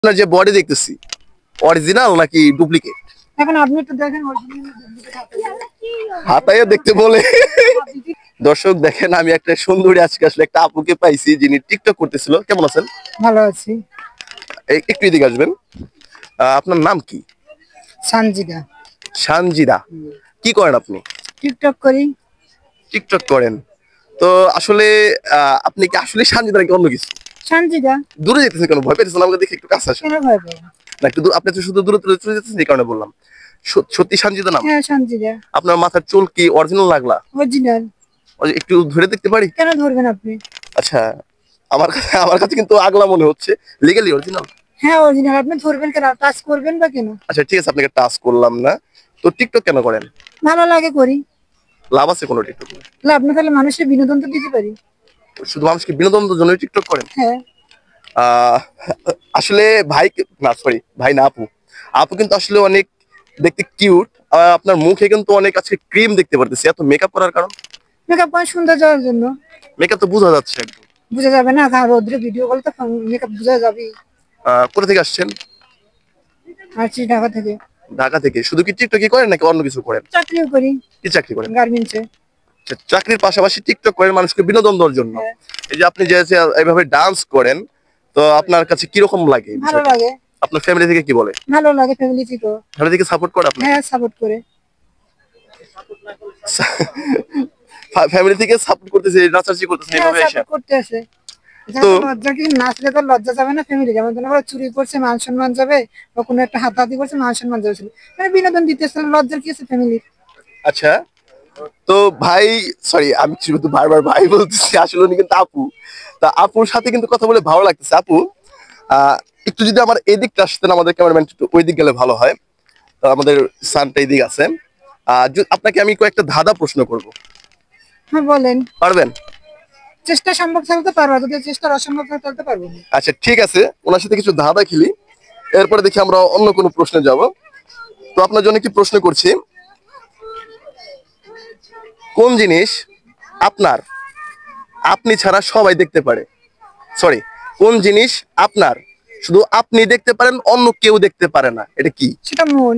আপনার যে বডি দেখতেছি অরিজিনাল নাকি ডুপ্লিকেট? এখন আপনি একটু দেখেন অরিজিনাল ডুপ্লিকেট হাতাইয়া দেখতে বলে। দর্শক দেখেন, আমি একটা সুন্দরী আজকে আসলে একটা আপুকে পাইছি যিনি টিকটক করতেছিল। কেমন আছেন? ভালো আছি। একটু এদিকে আসবেন। আপনার নাম কি? সানজিদা। সানজিদা। কি করেন আপনি? টিকটক করি। টিকটক করেন তো আসলে আপনি কি আসলে সানজিদা নাকি অন্য কিছু? সানজিদা। দূরে যেতেছেন কেন? ভয় পেতেছেন আমাকে দেখে? একটু কাছে আসেন। কেন ভয় পাবো না, একটু আপনি তো শুধু দূরে দূরে চলে যেতেছেন, এই কারণে বললাম। সত্যি সানজিদা নাম? হ্যাঁ সানজিদা। আপনার মাথার চুল কি অরিজিনাল লাগলা? অরিজিনাল। একটু ধরে দেখতে পারি? কেন ধরবেন আপনি? আচ্ছা, আমার কাছে কিন্তু আগলা মনে হচ্ছে। Legally original? হ্যাঁ অরিজিনাল। আপনি ধরবেন কেন? টাচ করবেন বা কেন? আচ্ছা ঠিক আছে, আপনাকে টাচ করলাম না। তো টিকটক কেন করেন? ভালো লাগে করি। লাভ আছে কোনো টিকটক? লাভ না তাহলে মানুষের বিনোদন তো দিতে পারি। শুধু মানুষকে বিনোদনের জন্য টিকটক করেন? হ্যাঁ। আহ আসলে ভাই না, সরি ভাই না, আপু। আপু কিন্তু আসলে অনেক দেখতে কিউট। আপনার মুখে কিন্তু অনেক আজকে ক্রিম দেখতে পারতেছি। এত মেকআপ করার কারণ? মেকআপ করে সুন্দর যাওয়ার জন্য। মেকআপ তো বোঝা যাচ্ছে একদম। বোঝা যাবে না? কারণ রোদ্রে ভিডিও কল তো মেকআপ বোঝা যাবে। কোথা থেকে আসছেন? আসছি ঢাকা থেকে। ঢাকা থেকে। শুধু কি টিকটকই করেন নাকি অন্য কিছু করেন? চাকরিও করি। কি চাকরি করেন? গার্মেন্টসে। আচ্ছা, চাকরির পাশাপাশি টিকটক করেন মানুষকে বিনোদন দেওয়ার জন্য। হ্যাঁ। এই যে আপনি যে এইভাবে ডান্স করেন, তো আপনার কাছে কিরকম লাগে এই ভালো বিষয়টা? লাগে। আপনার ফ্যামিলি থেকে কি বলে? ভালো লাগে ফ্যামিলি থেকেও। ফ্যামিলি থেকে সাপোর্ট করে আপনাকে? হ্যাঁ সাপোর্ট করে। ফ্যামিলি থেকে সাপোর্ট করতেছে, নাচানাচি করতেছে হ্যাঁ এইভাবে এসে? সাপোর্ট করতে আছে। তো লজ্জা কি? নাচলে তো লজ্জা যাবে না ফ্যামিলি? যেমন ধরুন ওরা চুরি করছে মান সম্মান যাবে, বা কোনো একটা হাতাহাতি করছে মান সম্মান যাবে। মানে বিনোদন দিতে আসলে লজ্জার কি আছে ফ্যামিলির? আচ্ছা, তো ভাই, সরি আমি শুধু বারবার ভাই বলতেছি, আসলে উনি কিন্তু আপু। তা আপুর সাথে কিন্তু কথা বলে ভালো লাগতেছে। আপু, একটু যদি আমার এদিকটা আসতেন, আমাদের ক্যামেরাম্যান একটু ওই দিক গেলে ভালো হয়। তো আমাদের সানটা এদিক আছে। আপনাকে আমি কয়েকটা ধাঁধা প্রশ্ন করব। হ্যাঁ বলেন। পারবেন? চেষ্টা সম্ভব থাকলে তো পারবো, যদি চেষ্টা অসম্ভব থাকে তাহলে তো পারবো না। আচ্ছা ঠিক আছে, ওনার সাথে কিছু ধাঁধা খেলি, এরপরে দেখি আমরা অন্য কোনো প্রশ্নে যাব। তো আপনার জন্য কি প্রশ্ন করছি, কোন জিনিস আপনার আপনি ছাড়া সবাই দেখতে পারে? সরি, কোন জিনিস আপনার শুধু আপনি দেখতে পারেন, অন্য কেউ দেখতে পারে না? এটা কি? সেটা মন।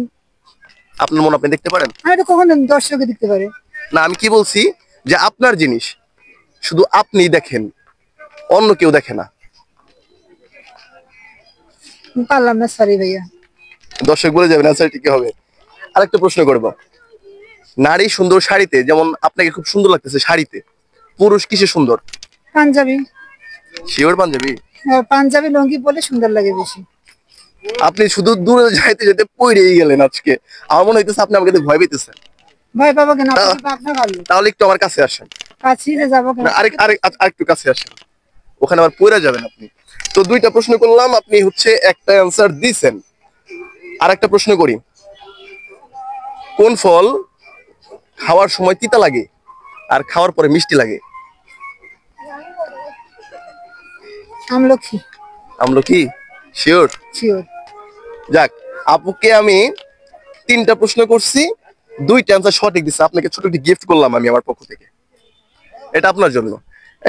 আপনার মন আপনি দেখতে পারেন? আমি তো কখন দর্শকে দেখতে পারে। না, আমি কি বলছি যে আপনার জিনিস শুধু আপনি দেখেন, অন্য কেউ দেখে না। পারলাম না, সরি ভাইয়া। দর্শক বলে যাবেন আনসার ঠিক হবে। আরেকটা প্রশ্ন করব, নারী সুন্দর শাড়িতে, যেমন আপনাকে খুব সুন্দর লাগতেছে শাড়িতে, পুরুষ কিসে সুন্দর? পাঞ্জাবি। শিওর পাঞ্জাবি? পাঞ্জাবি লুঙ্গি পরলে সুন্দর লাগে বেশি। আপনি শুধু দূরে যাইতে যেতে পড়েই গেলেন আজকে। আমার মনে হইতেছে আপনি আমাকে দেখে ভয় পেতেছেন। ভয় পাবো কেন? আপনার ভালো। তাহলে একটু আমার কাছে আসেন। কাছে যাবো কেন? না, আরেকটু কাছে আসেন, ওখানে আবার পড়ে যাবেন আপনি। তো দুইটা প্রশ্ন করলাম, আপনি হচ্ছে একটা অ্যান্সার দিছেন। আরেকটা প্রশ্ন করি, কোন ফল খাওয়ার সময় তিতা লাগে আর খাওয়ার পরে মিষ্টি লাগে? আমলকি। আমলকি? শিওর? শিওর। যাক, আপুকে আমি তিনটা প্রশ্ন করছি, দুইটা অ্যান্সার সঠিক দিচ্ছে। আপনাকে ছোট একটি গিফট করলাম আমি আমার পক্ষ থেকে, এটা আপনার জন্য।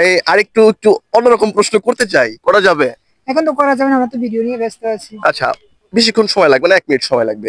এই আরেকটু একটু অন্যরকম প্রশ্ন করতে চাই, করা যাবে? এখন তো করা যাবে না, আমরা তো ভিডিও নিয়ে ব্যস্ত আছি। আচ্ছা, বেশিক্ষণ সময় লাগবে না, 1 মিনিট সময় লাগবে।